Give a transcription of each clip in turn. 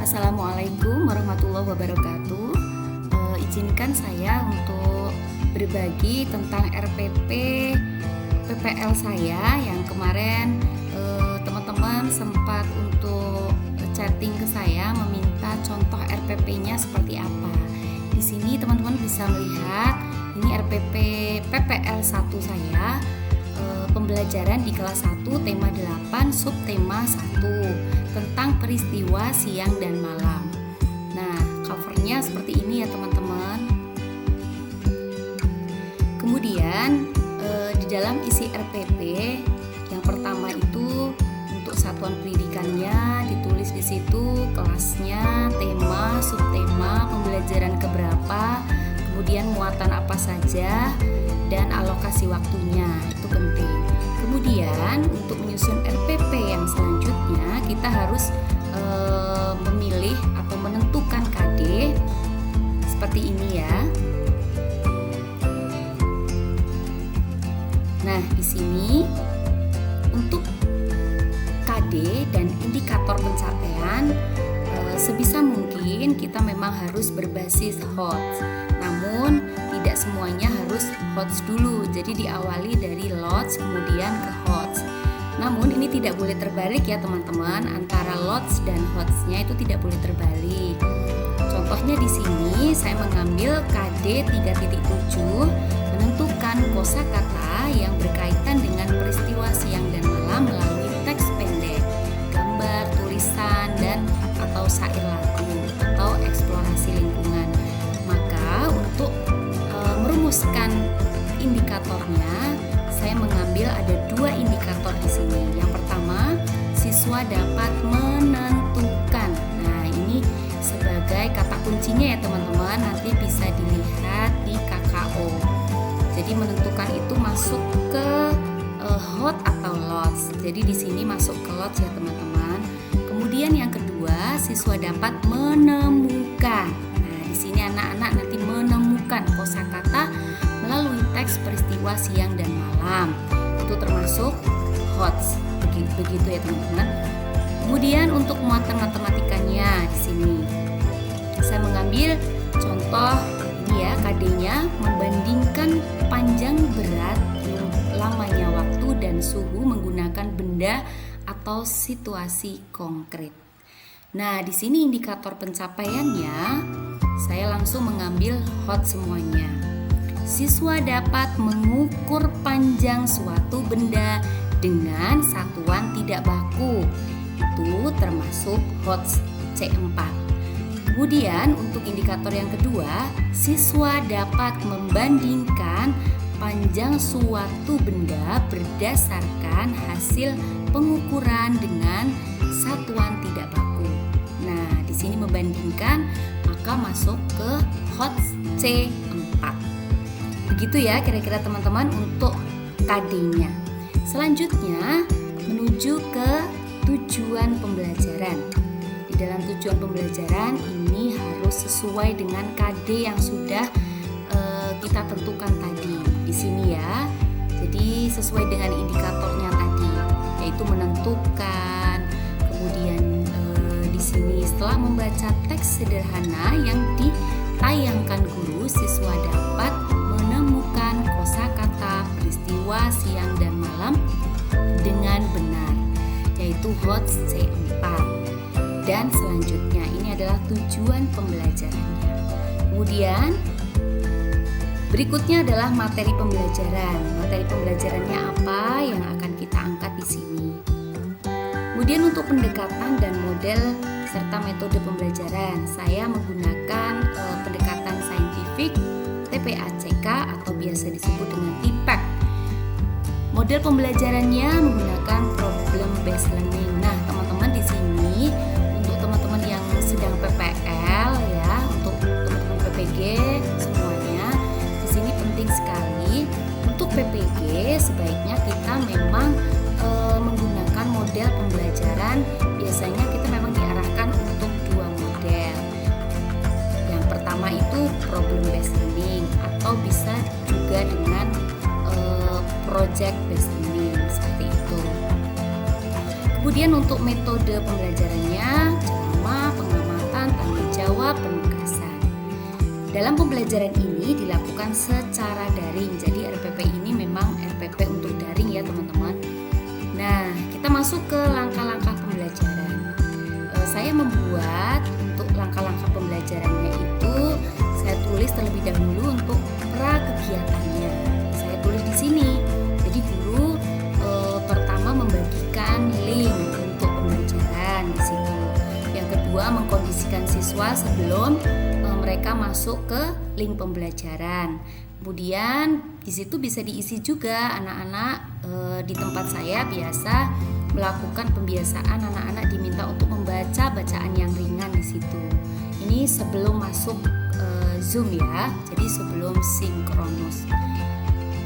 Assalamualaikum warahmatullahi wabarakatuh. Izinkan saya untuk berbagi tentang RPP PPL saya yang kemarin teman-teman sempat untuk chatting ke saya meminta contoh RPP-nya seperti apa. Di sini teman-teman bisa melihat ini RPP PPL 1 saya. Pembelajaran di kelas 1 tema 8 subtema 1 tentang peristiwa siang dan malam. Nah, covernya seperti ini ya teman-teman. Kemudian di dalam isi RPP yang pertama itu untuk satuan pendidikannya ditulis di situ kelasnya, tema, subtema, pembelajaran keberapa, kemudian muatan apa saja, dan alokasi waktunya, itu penting. Kemudian untuk menyusun RPP yang selanjutnya kita harus memilih atau menentukan KD seperti ini ya. Nah, di sini untuk KD dan indikator pencapaian sebisa mungkin kita memang harus berbasis HOTS. Namun tidak semuanya harus HOTS dulu. Jadi diawali dari LOTS kemudian ke HOTS. Namun ini tidak boleh terbalik ya teman-teman. Antara LOTS dan HOTS-nya itu tidak boleh terbalik. Contohnya di sini saya mengambil KD 3.7 menentukan kosakata yang berkaitan dengan peristiwa siang dan malam melalui teks pendek, gambar, tulisan, dan atau syair lagu atau eksplorasi lingkungan. Maka untuk merumuskan indikatornya, saya mengambil ada 2 indikator di sini. Yang pertama, siswa dapat menentukan. Nah, ini sebagai kata kuncinya ya teman-teman, nanti bisa dilihat di KKO. Jadi menentukan itu masuk ke HOT atau LOTS. Jadi di sini masuk ke LOTS ya teman-teman. Kemudian yang kedua, siswa dapat menemukan. Nah, di sini anak-anak nanti menemukan kosakata melalui teks peristiwa siang dan malam. Itu termasuk HOTS. Begitu ya teman-teman. Kemudian untuk muatan matematikanya di sini saya mengambil contoh ini ya, KD-nya membandingkan panjang, berat, lamanya waktu dan suhu menggunakan benda atau situasi konkret. Nah, di sini indikator pencapaiannya saya langsung mengambil HOT semuanya. Siswa dapat mengukur panjang suatu benda dengan satuan tidak baku. Itu termasuk HOT C4. Kemudian untuk indikator yang kedua, siswa dapat membandingkan panjang suatu benda berdasarkan hasil pengukuran dengan satuan tidak baku. Nah, di sini membandingkan maka masuk ke HOT C4. Begitu ya kira-kira teman-teman untuk KD-nya. Selanjutnya menuju ke tujuan pembelajaran. Di dalam tujuan pembelajaran ini harus sesuai dengan KD yang sudah kita tentukan tadi di sini ya. Jadi sesuai dengan indikatornya tadi, yaitu menentukan. Kemudian di sini setelah membaca teks sederhana yang ditayangkan guru, siswa dapat menemukan kosakata peristiwa siang dan malam dengan benar, yaitu HOTS C4. Dan selanjutnya ini adalah tujuan pembelajarannya. Kemudian berikutnya adalah materi pembelajaran. Materi pembelajarannya apa yang akan kita angkat di sini. Kemudian untuk pendekatan dan model serta metode pembelajaran, saya menggunakan pendekatan saintifik TPACK atau biasa disebut dengan TIPAC. Model pembelajarannya menggunakan problem based learning. Nah, teman-teman di sini untuk teman-teman yang sedang PPL ya, untuk teman-teman PPG semuanya, di sini penting sekali untuk PPG sebaiknya kita memang menggunakan model pembelajaran. Biasanya kita memang diarahkan untuk 2 model. Yang pertama itu problem based learning atau bisa juga dengan project based learning seperti itu. Kemudian untuk metode pembelajarannya, ceramah, pengamatan, jawab penugasan. Dalam pembelajaran ini dilakukan secara daring. Jadi RPP ini memang RPP untuk daring ya teman-teman. Nah, kita masuk ke langkah-langkah pembelajaran. Saya membuat untuk langkah-langkah pembelajarannya itu saya tulis terlebih dahulu untuk pra kegiatannya. Saya tulis di sini. Jadi guru pertama membagikan link untuk pembelajaran di situ. Yang kedua mengkondisikan siswa sebelum mereka masuk ke link pembelajaran. Kemudian di situ bisa diisi juga anak-anak di tempat saya biasa melakukan pembiasaan, anak-anak diminta untuk membaca bacaan yang ringan di situ. Ini sebelum masuk Zoom ya, jadi sebelum sinkronus.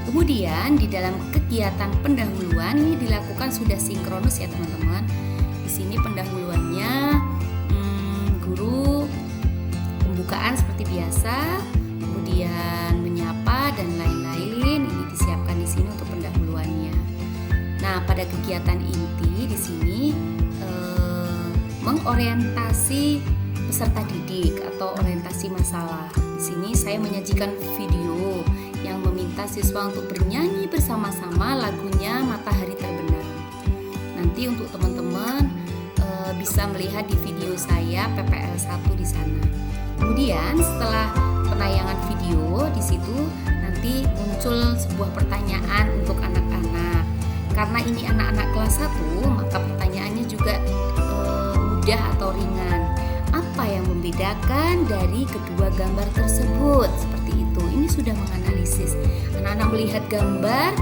Kemudian di dalam kegiatan pendahuluan ini dilakukan sudah sinkronus ya teman-teman. Di sini pendahuluannya guru pembukaan seperti biasa, kemudian menyapa dan lain-lain. Ini disiapkan di sini untuk pendahuluannya. Nah, pada kegiatan inti di sini mengorientasi peserta didik atau orientasi masalah. Di sini saya menyajikan video yang meminta siswa untuk bernyanyi bersama-sama lagunya Matahari Terbenam. Nanti untuk teman-teman bisa melihat di video saya PPL 1 di sana. Kemudian setelah penayangan video di situ nanti muncul sebuah pertanyaan untuk anak-anak. Karena ini anak-anak kelas 1, maka pertanyaannya juga mudah atau ringan. Apa yang membedakan dari kedua gambar tersebut? Seperti itu. Ini sudah menganalisis. Anak-anak melihat gambar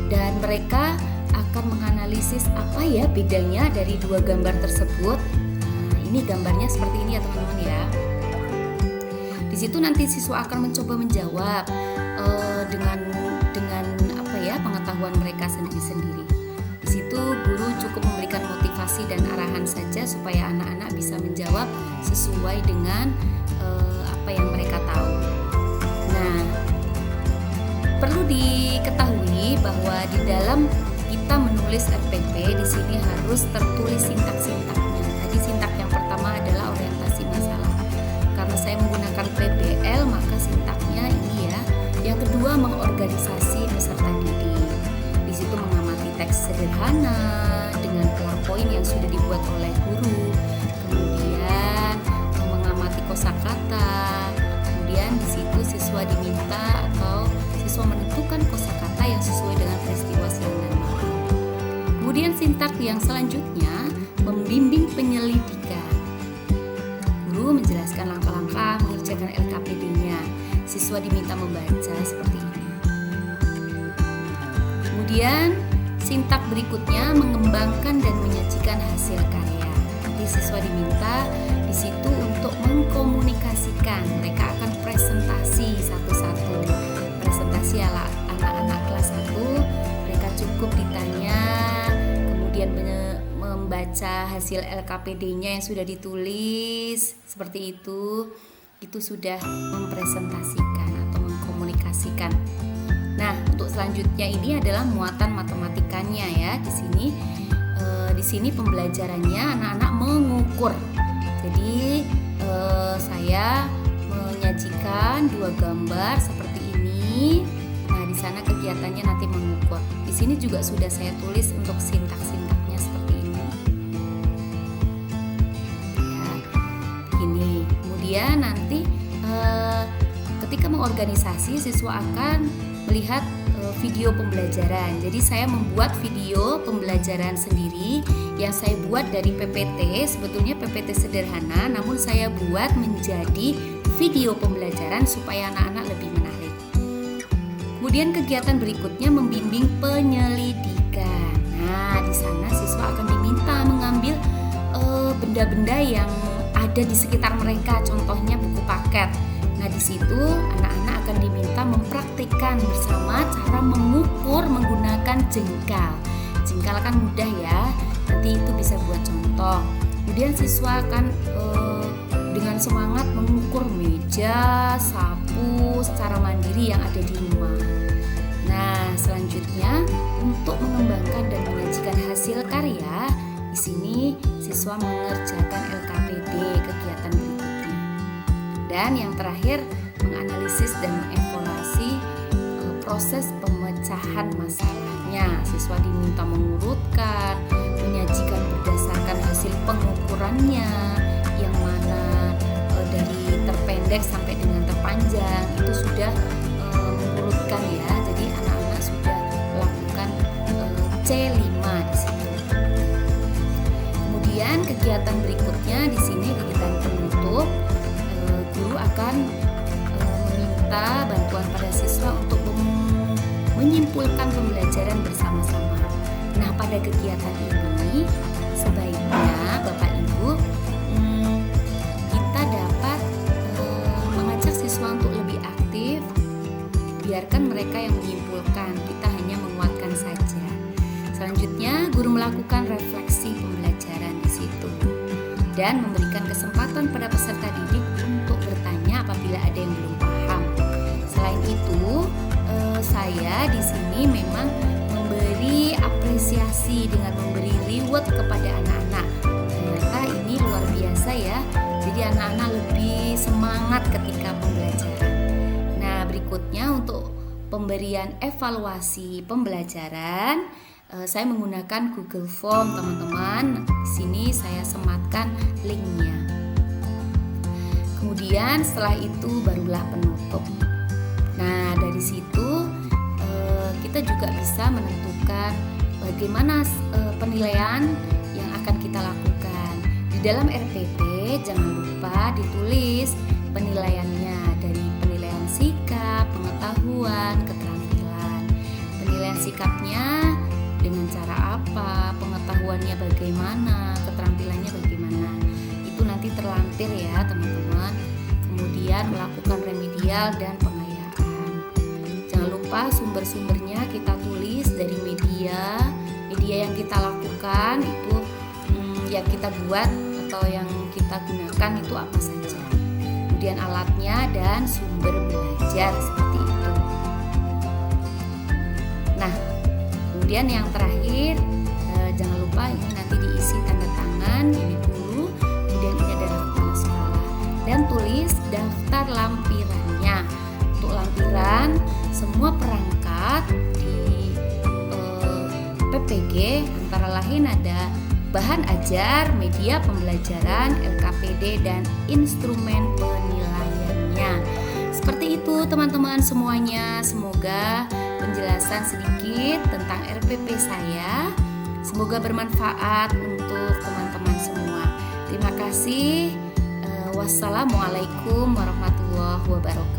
dan mereka akan menganalisis apa ya bedanya dari dua gambar tersebut. Nah, ini gambarnya seperti ini ya teman-teman ya. Di situ nanti siswa akan mencoba menjawab dengan apa ya pengetahuan mereka sendiri-sendiri. Di situ guru cukup memberikan motivasi dan arahan saja supaya anak-anak bisa menjawab sesuai dengan apa yang mereka tahu. Nah, perlu diketahui bahwa di dalam kita menulis RPP di sini harus tertulis sintak-sintaknya. Tadi sintak yang pertama adalah orientasi masalah. Karena saya menggunakan PBL maka sintaknya ini ya. Yang kedua mengorganisasi peserta didik. Di situ mengamati teks sederhana dengan PowerPoint yang sudah dibuat oleh guru. Kemudian mengamati kosakata. Kemudian di situ siswa diminta atau siswa menentukan kosakata yang sesuai dengan peristiwa siang dan malam. Kemudian sintak yang selanjutnya membimbing penyelidikan. Guru menjelaskan langkah-langkah mengerjakan LKPD-nya. Siswa diminta membaca seperti ini. Kemudian sintak berikutnya mengembangkan dan menyajikan hasil karya. Nanti siswa diminta di situ untuk mengkomunikasikan. Mereka akan presentasi satu-satu. Presentasi ala anak-anak kelas 1, mereka cukup ditanya, kemudian membaca hasil LKPD-nya yang sudah ditulis seperti itu sudah mempresentasikan atau mengkomunikasikan. Nah, untuk selanjutnya ini adalah muatan matematikanya ya. Di sini pembelajarannya anak-anak mengukur. Jadi saya menyajikan dua gambar seperti ini. Nah, di sana kegiatannya nanti mengukur. Di sini juga sudah saya tulis untuk sintak-sintaknya seperti ini. Ya, begini. Kemudian nanti ketika mengorganisasi siswa akan melihat video pembelajaran. Jadi saya membuat video pembelajaran sendiri yang saya buat dari PPT. Sebetulnya PPT sederhana, namun saya buat menjadi video pembelajaran supaya anak-anak lebih menarik. Kemudian kegiatan berikutnya membimbing penyelidikan. Nah, di sana siswa akan diminta mengambil benda-benda yang ada di sekitar mereka, contohnya buku paket. Nah, di situ anak-anak akan diminta mempraktikkan bersama cara mengukur menggunakan jengkal. Jengkal kan mudah ya, nanti itu bisa buat contoh. Kemudian siswa akan dengan semangat mengukur meja, sapu secara mandiri yang ada di rumah. Nah, selanjutnya untuk mengembangkan dan menyajikan hasil karya, di sini siswa mengerjakan LKPD kegiatan berikutnya. Dan yang terakhir, menganalisis dan mengevaluasi proses pemecahan masalahnya. Siswa diminta mengurutkan, menyajikan berdasarkan hasil pengukurannya, yang mana dari terpendek sampai dengan terpanjang itu sudah mengurutkan ya. Jadi anak-anak sudah melakukan C5 di situ. Kemudian kegiatan berikutnya di sini kegiatan penutup, guru akan meminta bantuan pada siswa untuk menyimpulkan pembelajaran bersama-sama. Nah, pada kegiatan ini sebaiknya Bapak Ibu kita dapat mengajak siswa untuk lebih aktif. Biarkan mereka yang menyimpulkan, kita hanya menguatkan saja. Selanjutnya, guru melakukan refleksi pembelajaran di situ dan memberikan kesempatan pada peserta didik untuk bertanya apabila ada yang belum paham. Selain itu, saya di sini memang memberi apresiasi dengan memberi reward kepada anak-anak. Ternyata ini luar biasa ya. Jadi anak-anak lebih semangat ketika pembelajaran. Nah, berikutnya untuk pemberian evaluasi pembelajaran, saya menggunakan Google Form, teman-teman. Di sini saya sematkan linknya. Kemudian setelah itu barulah penutup. Nah, dari situ kita juga bisa menentukan bagaimana penilaian yang akan kita lakukan. Di dalam RPP jangan lupa ditulis penilaiannya dari penilaian sikap, pengetahuan, keterampilan. Penilaian sikapnya dengan cara apa, pengetahuannya bagaimana, keterampilannya bagaimana. Itu nanti terlampir ya teman-teman. Kemudian melakukan remedial dan pengayaan. Jangan lupa sumber-sumbernya kita tulis dari media yang kita lakukan itu yang kita buat atau yang kita gunakan itu apa saja. Kemudian alatnya dan sumber belajar seperti itu. Nah, kemudian yang terakhir jangan lupa ini nanti diisi tanda tangan ini dulu, kemudian ini adalah kepala sekolah dan tulis daftar lampirannya. Untuk lampiran semua perangkat di PPG antara lain ada bahan ajar, media pembelajaran, LKPD dan instrumen penilaiannya. Seperti itu teman-teman semuanya. Semoga penjelasan sedikit tentang RPP saya semoga bermanfaat untuk teman-teman semua. Terima kasih. Wassalamualaikum warahmatullahi wabarakatuh.